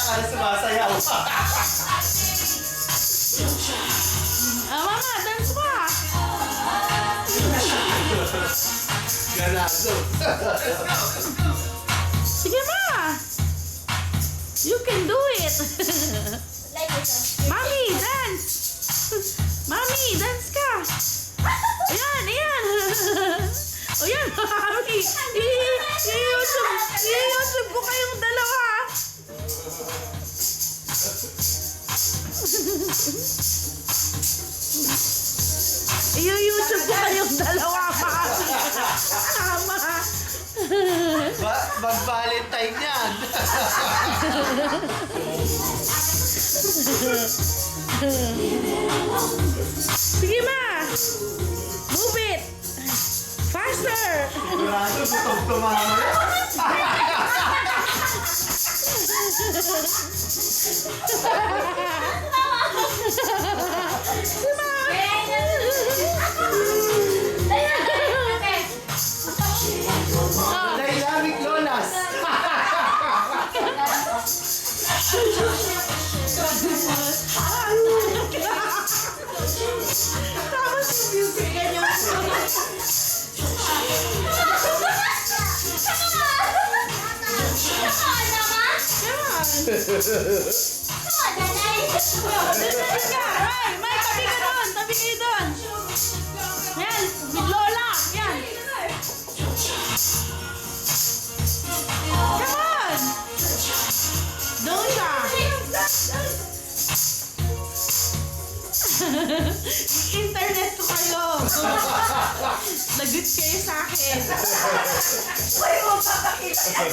Akala sumasayaw. Mama, dance mo ah. Ganado. Sige ma. You can do it. Like ito. Mami, dance. Mami, dance ka. Ayan, ayan. O yan, mami. I-YouTube ko kayong dalawa. I-YouTube ko kayong dalawa, mami. Tama. Mag-Valentine yan. Sige ma. Move it. Faster. Sigurado, butog tumama. Si mami. Dynamic Lolas. Tapos yung music ganyan. Ay, may tabi ka doon. Tabi kayo doon. Yan, with Lola. Yan. Come on. Doon ka. Internet ko kayo. Lagot kayo sa akin. Uy, mo papakita yan.